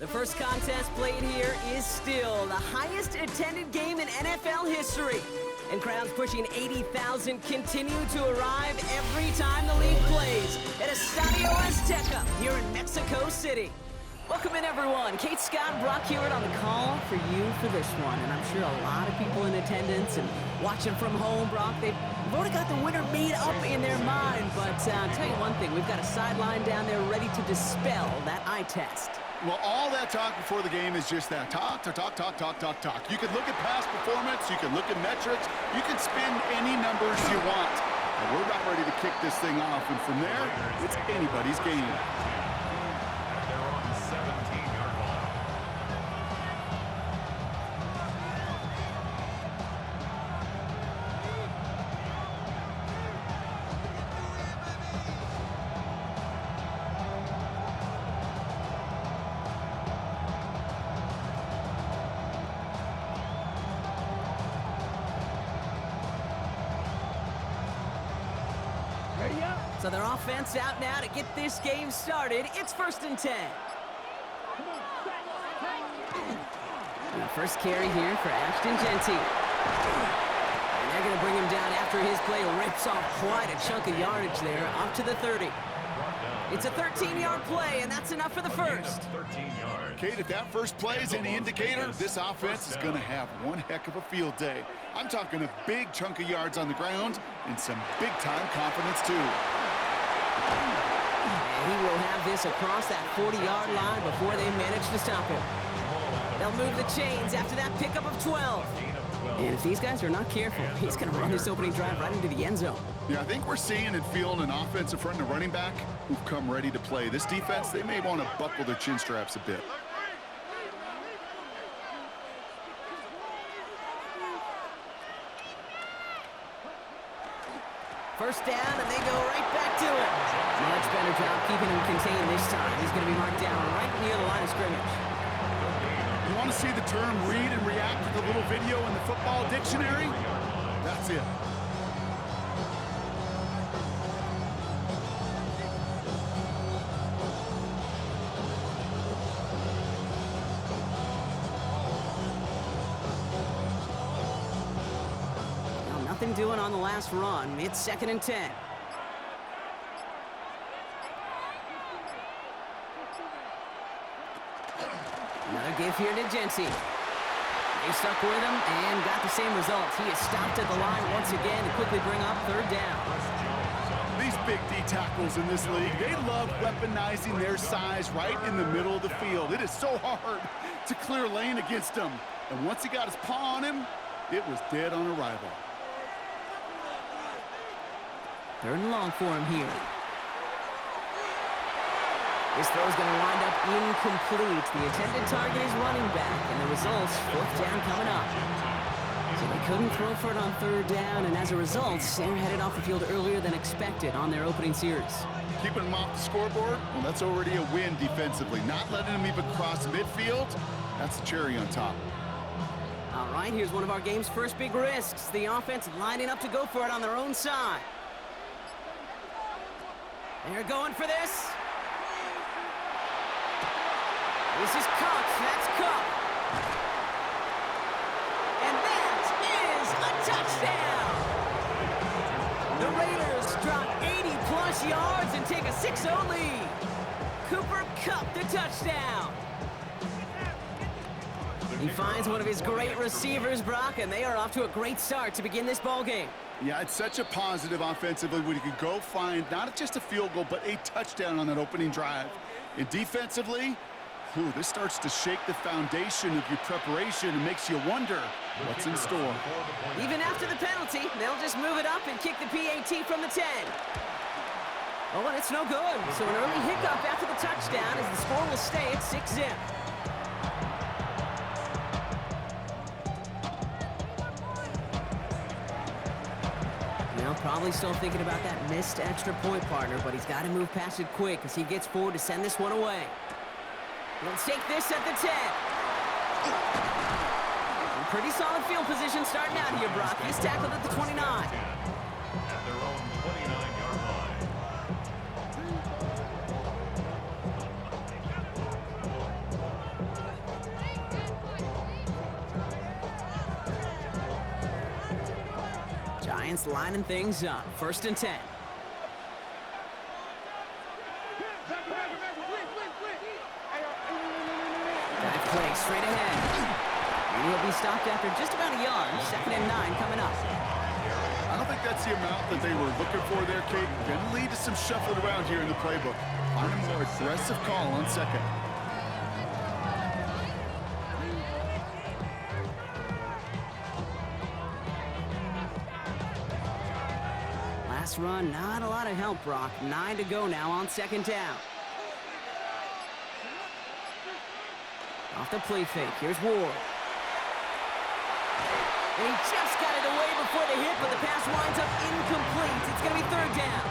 The first contest played here is still the highest attended game in NFL history. And crowds pushing 80,000 continue to arrive every time the league plays at Estadio Azteca here in Mexico City. Welcome in, everyone. Kate Scott, Brock Hewitt on the call for you for this one. And I'm sure a lot of people in attendance and watching from home, Brock, they've already got the winner made up in their mind. But I'll tell you one thing, we've got a sideline down there ready to dispel that eye test. Well, all that talk before the game is just that. Talk. You can look at past performance, you can look at metrics, you can spin any numbers you want. And we're about ready to kick this thing off, and from there, it's anybody's game. So their offense out now to get this game started. It's 1st and 10. And the first carry here for Ashton Jeanty. And they're going to bring him down after his play rips off quite a chunk of yardage there, up to the 30. It's a 13-yard play, and that's enough for the first. Kate, if that first play is any indicator, this offense is going to have one heck of a field day. I'm talking a big chunk of yards on the ground and some big-time confidence, too. And he will have this across that 40-yard line before they manage to stop him. They'll move the chains after that pickup of 12. And if these guys are not careful, he's going to run this opening drive right into the end zone. Yeah, I think we're seeing and feeling an offensive front and a running back who've come ready to play. This defense, they may want to buckle their chin straps a bit. First down, and they go right back to it. Much better job keeping him contained this time. He's going to be marked down right near the line of scrimmage. You want to see the term read and react to the little video in the football dictionary? That's it. Nothing doing on the last run. It's 2nd and 10. Another give here to Jeanty. They stuck with him and got the same results. He is stopped at the line once again to quickly bring up 3rd down. These big D tackles in this league, they love weaponizing their size right in the middle of the field. It is so hard to clear lane against them. And once he got his paw on him, it was dead on arrival. 3rd and long for him here. This throw is going to wind up incomplete. The intended target is running back, and the results, 4th down coming up. So they couldn't throw for it on 3rd down, and as a result, they're headed off the field earlier than expected on their opening series. Keeping them off the scoreboard, well, that's already a win defensively. Not letting them even cross midfield, that's the cherry on top. All right, here's one of our game's first big risks. The offense lining up to go for it on their own side. They're going for this. This is Cook. That's Cook. And that is a touchdown. The Raiders drop 80-plus yards and take a 6-0 lead. Cooper Kupp the touchdown. He finds one of his great receivers, Brock, and they are off to a great start to begin this ball game. Yeah, it's such a positive offensively when you can go find not just a field goal, but a touchdown on that opening drive. And defensively, this starts to shake the foundation of your preparation and makes you wonder what's in store. Even after the penalty, they'll just move it up and kick the PAT from the 10. Oh, and it's no good. So an early hiccup after the touchdown as the score will stay at 6-0. Probably still thinking about that missed extra point, partner, but he's got to move past it quick as he gets forward to send this one away. He'll take this at the 10. Pretty solid field position starting out here, Brock. He's tackled at the 29. At their own 29-yard line. Giants lining things up. 1st and 10. Dive play straight ahead. And he'll be stopped after just about a yard. 2nd and 9 coming up. I don't think that's the amount that they were looking for there, Kate. Going to lead to some shuffling around here in the playbook. Find a more aggressive call on 2nd. Last run, not a lot of help, Brock. 9 to go now on 2nd down. Off the play fake. Here's Ward. And he just got it away before the hit, but the pass winds up incomplete. It's going to be 3rd down.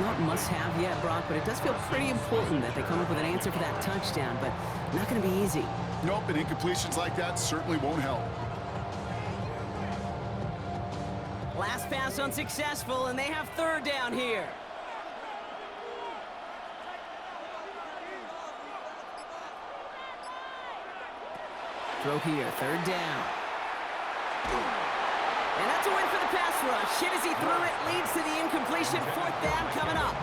Not must-have yet, Brock, but it does feel pretty important that they come up with an answer for that touchdown, but not going to be easy. Nope, and incompletions like that certainly won't help. Last pass unsuccessful, and they have 3rd down here. Throw here, 3rd down. And that's a win for the pass rush. Hit as he threw it, leads to the incompletion. 4th down coming up.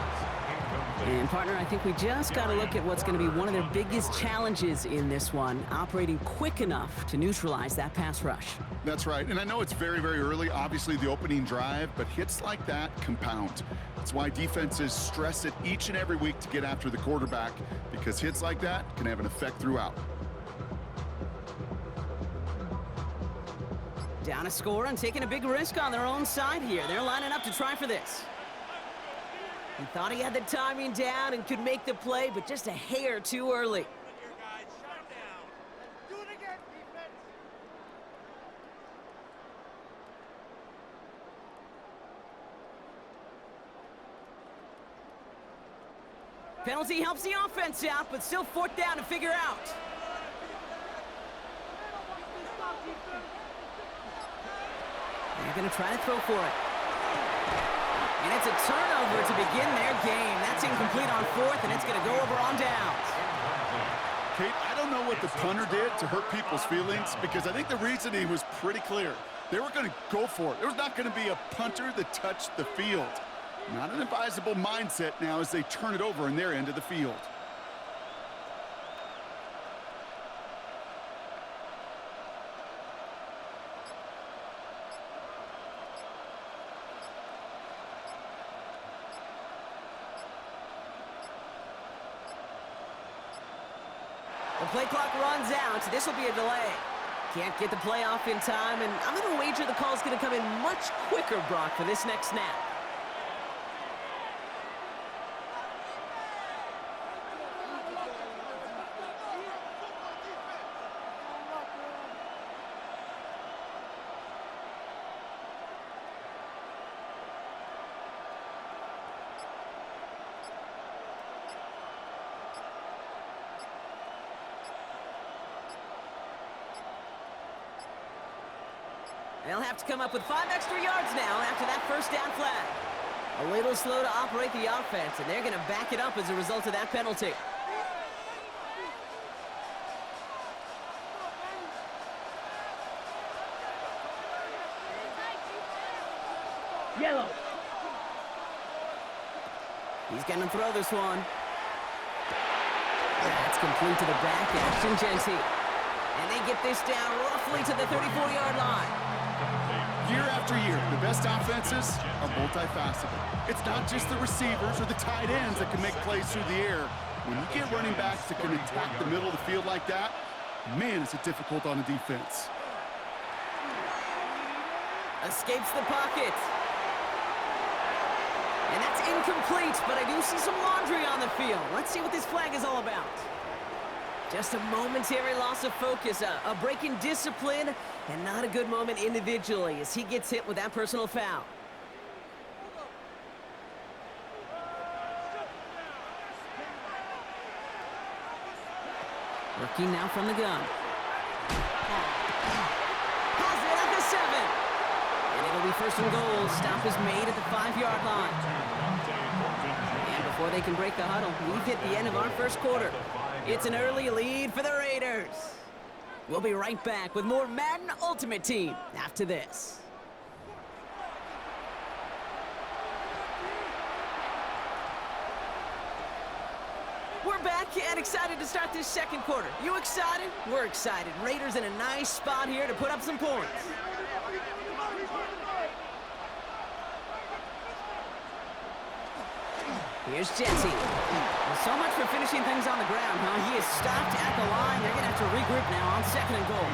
And, partner, I think we just got to look at what's going to be one of their biggest challenges in this one, operating quick enough to neutralize that pass rush. That's right, and I know it's very, very early, obviously the opening drive, but hits like that compound. That's why defenses stress it each and every week to get after the quarterback, because hits like that can have an effect throughout. Down a score and taking a big risk on their own side here. They're lining up to try for this. He thought he had the timing down and could make the play, but just a hair too early. Penalty helps the offense out, but still 4th down to figure out. They're going to try to throw for it. And it's a turnover to begin their game. That's incomplete on 4th, and it's going to go over on downs. Kate, I don't know what the punter did to hurt people's feelings, because I think the reasoning was pretty clear. They were going to go for it. There was not going to be a punter that touched the field. Not an advisable mindset now as they turn it over in their end of the field. The play clock runs out. This will be a delay. Can't get the play off in time, and I'm going to wager the call's going to come in much quicker, Brock, for this next snap. They'll have to come up with 5 extra yards now after that 1st down flag. A little slow to operate the offense, and they're going to back it up as a result of that penalty. Yellow. He's going to throw this one. That's complete to the back action, Genty. And they get this down roughly to the 34-yard line. Year after year, the best offenses are multifaceted. It's not just the receivers or the tight ends that can make plays through the air. When you get running backs that can attack the middle of the field like that, man, is it difficult on a defense. Escapes the pocket. And that's incomplete, but I do see some laundry on the field. Let's see what this flag is all about. Just a momentary loss of focus, a break in discipline, and not a good moment individually as he gets hit with that personal foul. Working now from the gun. Has it at the 7. And it'll be 1st and goal. Stop is made at the 5-yard line. And before they can break the huddle, we've hit the end of our 1st quarter. It's an early lead for the Raiders. We'll be right back with more Madden Ultimate Team after this. Get excited to start this second quarter. You excited? We're excited. Raiders in a nice spot here to put up some points. Here's Jesse. Well, so much for finishing things on the ground, huh? He is stopped at the line. They're going to have to regroup now on 2nd and goal.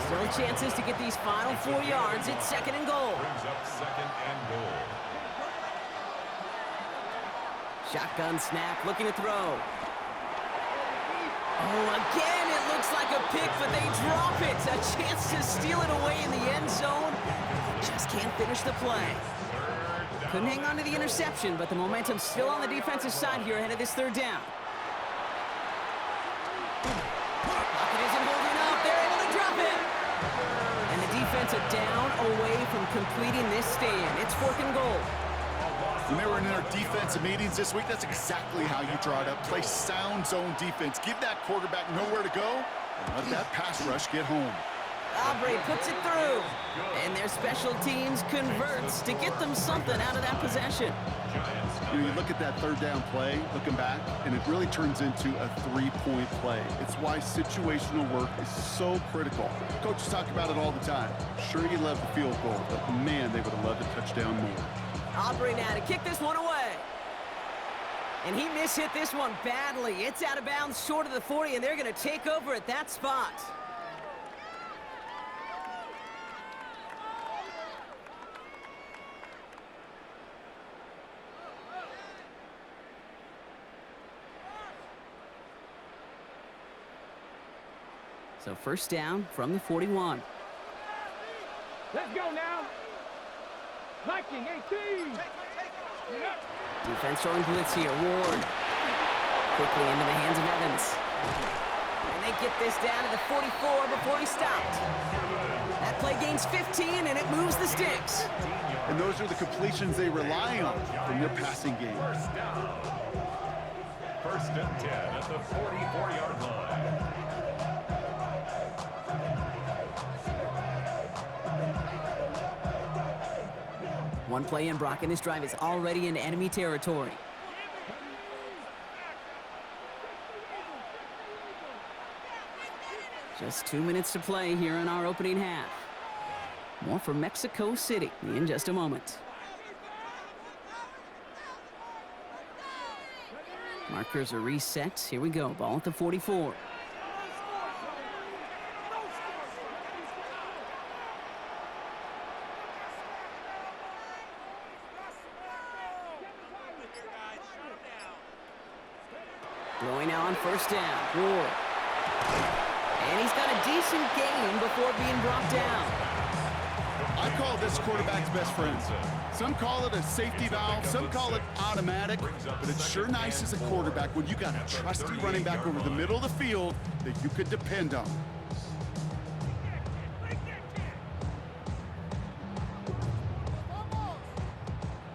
Still chances to get these final 4 yards. It's 2nd and goal. Brings up 2nd and goal. Shotgun snap, looking to throw. Oh, again, it looks like a pick, but they drop it. A chance to steal it away in the end zone. Just can't finish the play. Couldn't hang on to the interception, but the momentum's still on the defensive side here ahead of this 3rd down. Pocket isn't holding up. They're able to drop it. And the defense a down away from completing this stand. It's 4th and goal. Remember in our defensive meetings this week, that's exactly how you draw it up. Play sound zone defense. Give that quarterback nowhere to go and let that pass rush get home. Aubrey puts it through, and their special teams converts to get them something out of that possession. You look at that 3rd down play, looking back, and it really turns into a 3-point play. It's why situational work is so critical. Coaches talk about it all the time. Sure, you love the field goal, but man, they would have loved a touchdown more. Aubrey now to kick this one away. And he mishit this one badly. It's out of bounds short of the 40, and they're going to take over at that spot. So 1st down from the 41. Let's go now. Viking 18. Defense showing blitz here. Ward quickly into the hands of Evans. And they get this down to the 44 before he stopped. That play gains 15, and it moves the sticks. And those are the completions they rely on from their passing game. 1st and 10 at the 44-yard line. One play in, Brock, and this drive is already into enemy territory. Just 2 minutes to play here in our opening half. More for Mexico City in just a moment. Markers are reset. Here we go. Ball at the 44. Throwing now on 1st down. Ward. And he's got a decent gain before being brought down. I call this quarterback's best friend. Some call it a safety valve, some call it automatic, but it's sure nice as a quarterback when you got a trusty running back over the middle of the field that you could depend on.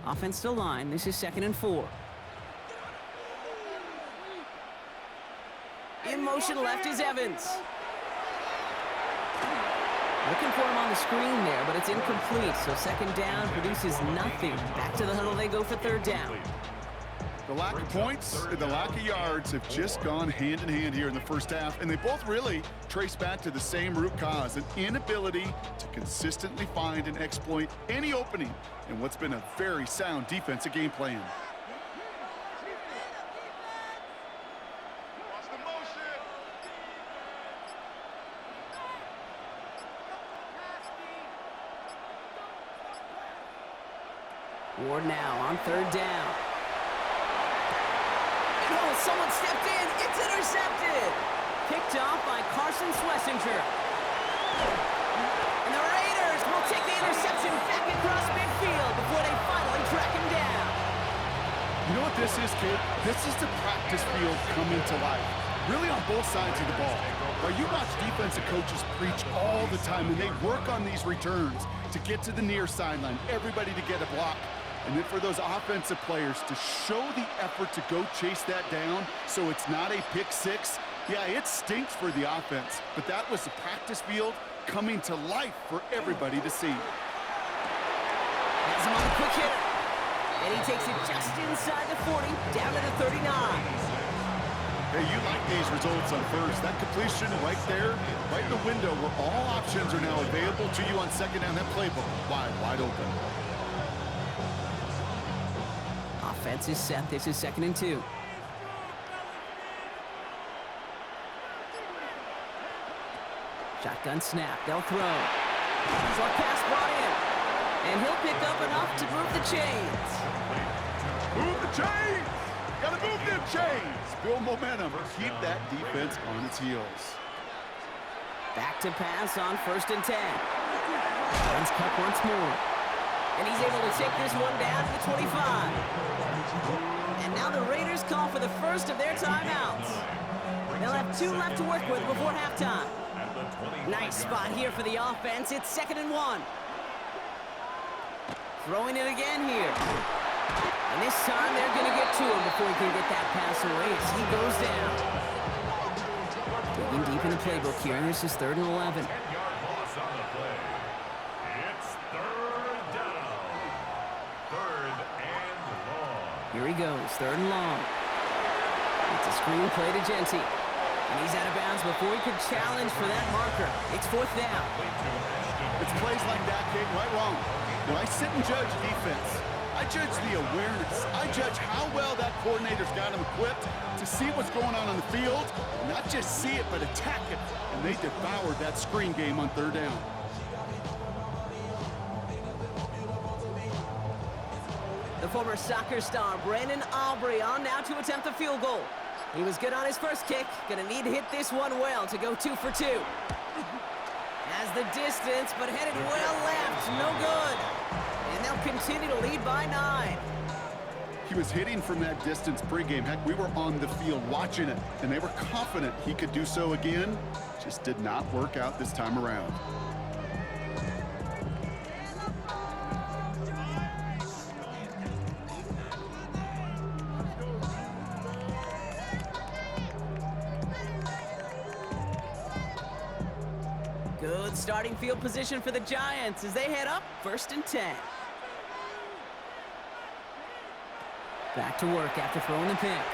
Offense to line. This is 2nd and 4. In motion left is Evans. Looking for him on the screen there, but it's incomplete. So 2nd down produces nothing. Back to the huddle they go for 3rd down. The lack of points and the lack of yards have just gone hand in hand here in the 1st half, and they both really trace back to the same root cause, an inability to consistently find and exploit any opening in what's been a very sound defensive game plan. Ward now on 3rd down. And oh, someone stepped in. It's intercepted. Picked off by Carson Schlesinger. And the Raiders will take the interception back across midfield before they finally track him down. You know what this is, kid? This is the practice field coming to life. Really on both sides of the ball. While you watch defensive coaches preach all the time, and they work on these returns to get to the near sideline, everybody to get a block. And then for those offensive players to show the effort to go chase that down so it's not a pick six, yeah, it stinks for the offense. But that was the practice field coming to life for everybody to see. Has him on the quick hitter. And he takes it just inside the 40, down to the 39. Hey, you like these results on first. That completion right there, right in the window where all options are now available to you on second down. That playbook wide open. Offense is set. This is 2nd and 2. Shotgun snap. They'll throw. Short pass brought in. And he'll pick up enough to move the chains. Move the chains! Gotta move them chains! Build momentum. Keep that defense on its heels. Back to pass on 1st and 10. Runs cut once more. And he's able to take this one down to the 25. And now the Raiders call for the first of their timeouts. They'll have 2 left to work with before halftime. Nice spot here for the offense. It's 2nd and 1. Throwing it again here. And this time they're going to get to him before he can get that pass away as he goes down. Digging deep in the playbook here, and this is 3rd and 11. 10-yard loss on the play. It's 3rd down. 3rd and long. Here he goes, 3rd and long. It's a screen play to Genty. And he's out of bounds before he could challenge for that marker. It's 4th down. It's plays like that, Kate, right wrong. When I sit and judge defense, I judge the awareness. I judge how well that coordinator's got him equipped to see what's going on the field, and not just see it, but attack it. And they devoured that screen game on 3rd down. The former soccer star, Brandon Aubrey, on now to attempt the field goal. He was good on his first kick. Gonna need to hit this one well to go 2 for 2. Has the distance, but headed well left. No good. And they'll continue to lead by 9. He was hitting from that distance pregame. Heck, we were on the field watching it, and they were confident he could do so again. Just did not work out this time around. Good starting field position for the Giants as they head up 1st and 10. Back to work after throwing the pick.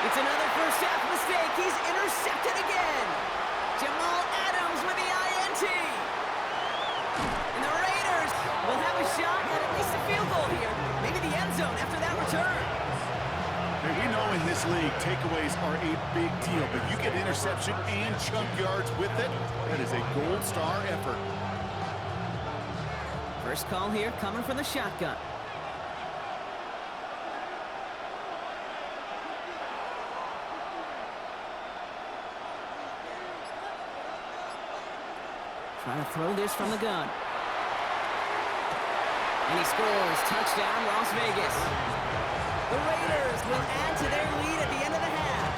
It's another first half mistake. He's intercepted again. Jamal Adams with the INT. And the Raiders will have a shot at least a field goal here. Maybe the end zone after that return. Hey, we know in this league, takeaways are a big deal, but you get interception and chunk yards with it. That is a gold star effort. First call here coming from the shotgun. Trying to throw this from the gun. And he scores. Touchdown, Las Vegas. The Raiders will add to their lead at the end of the half.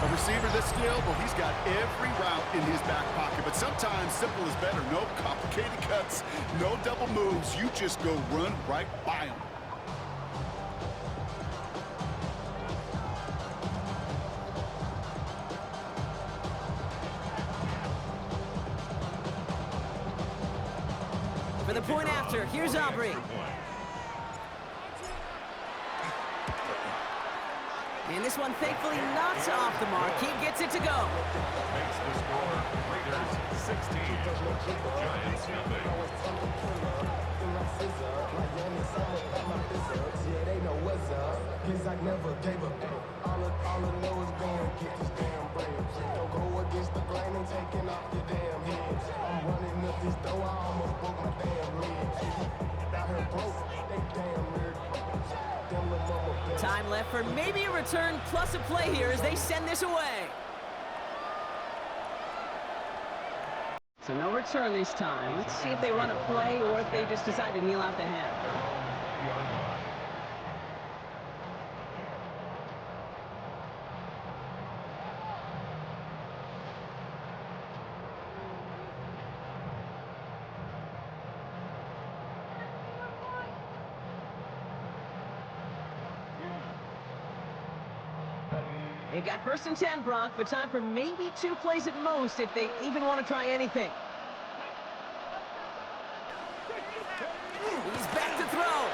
A receiver this skilled, well, he's got every route in his back pocket, but sometimes simple is better. No complicated cuts, no double moves. You just go run right by him. For the point after, here's Aubrey. And this one thankfully not off the mark. He gets it to go. Makes the score. Raiders 16. Giants nothing. Time left for maybe a return plus a play here as they send this away. So no return this time. Let's see if they run a play or if they just decide to kneel out the half. They've got 1st and 10, Brock, but time for maybe 2 plays at most if they even want to try anything. He's back to throw.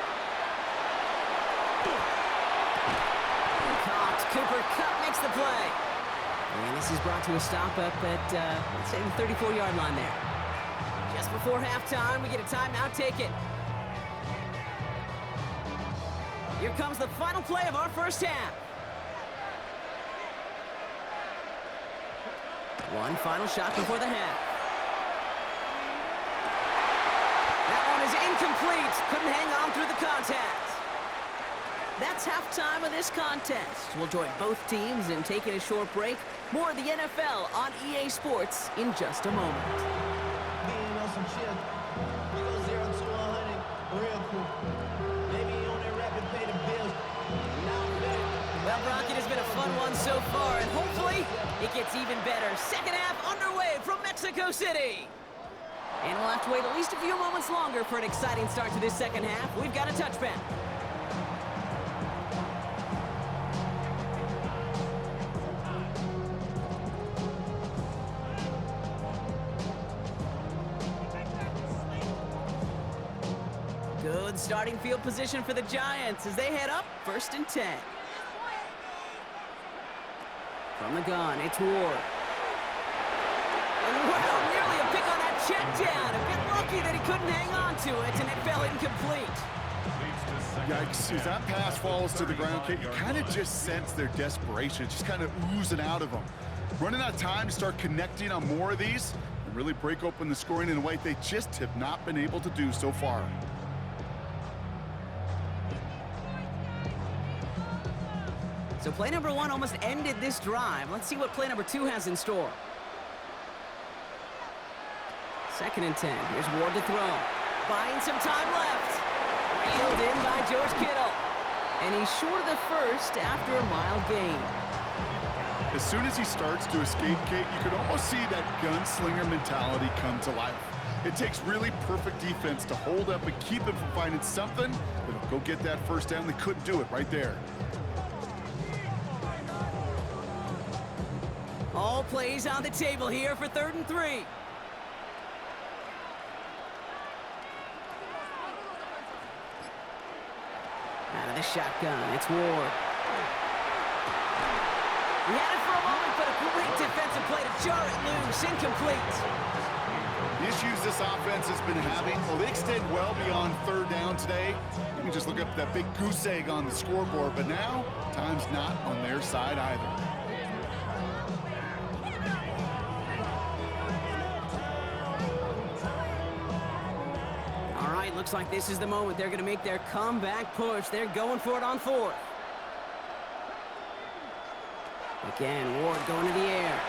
This is brought to a stop up at, let's say, the 34-yard line there. Just before halftime, we get a timeout taken. Here comes the final play of our first half. One final shot before the half. That one is incomplete. Couldn't hang on through the contact. That's halftime of this contest. We'll join both teams in taking a short break. More of the NFL on EA Sports in just a moment. Being on some chill, we go 0 to 100, real cool. Maybe on that rapid pay the bills. Now I'm better. Well, Brock, it has been a fun one so far, and hopefully it gets even better. Second half underway from Mexico City. And we'll have to wait at least a few moments longer for an exciting start to this second half. We've got a touchback. Good starting field position for the Giants as they head up 1st and 10. From the gun, it's Ward. And wow, nearly a pick on that check down. A bit lucky that he couldn't hang on to it, and it fell incomplete. Yikes, as that pass falls to the ground, Kate, you kind of just sense their desperation. Just kind of oozing out of them. Running out of time to start connecting on more of these and really break open the scoring in a way they just have not been able to do so far. So play number 1 almost ended this drive. Let's see what play number 2 has in store. 2nd and 10. Here's Ward to throw. Buying some time left. Reeled in by George Kittle. And he's short of the first after a mild gain. As soon as he starts to escape, Kate, you could almost see that gunslinger mentality come to life. It takes really perfect defense to hold up and keep him from finding something that'll go get that first down. They couldn't do it right there. All plays on the table here for 3rd and 3. Out of the shotgun, it's Ward. He had it for a moment, but a great defensive play to jar it loose. Incomplete. The issues this offense has been having, well, they extend well beyond 3rd down today. You can just look up that big goose egg on the scoreboard, but now time's not on their side either. Looks like this is the moment they're going to make their comeback push. They're going for it on 4th. Again, Ward going to the air.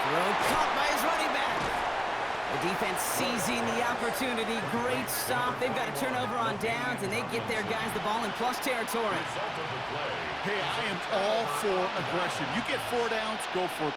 Throw caught by his running back. The defense seizing the opportunity. Great stop. They've got a turnover on downs, and they get their guys the ball in plus territory. Hey, I am all for aggression. You get 4 downs, go for it.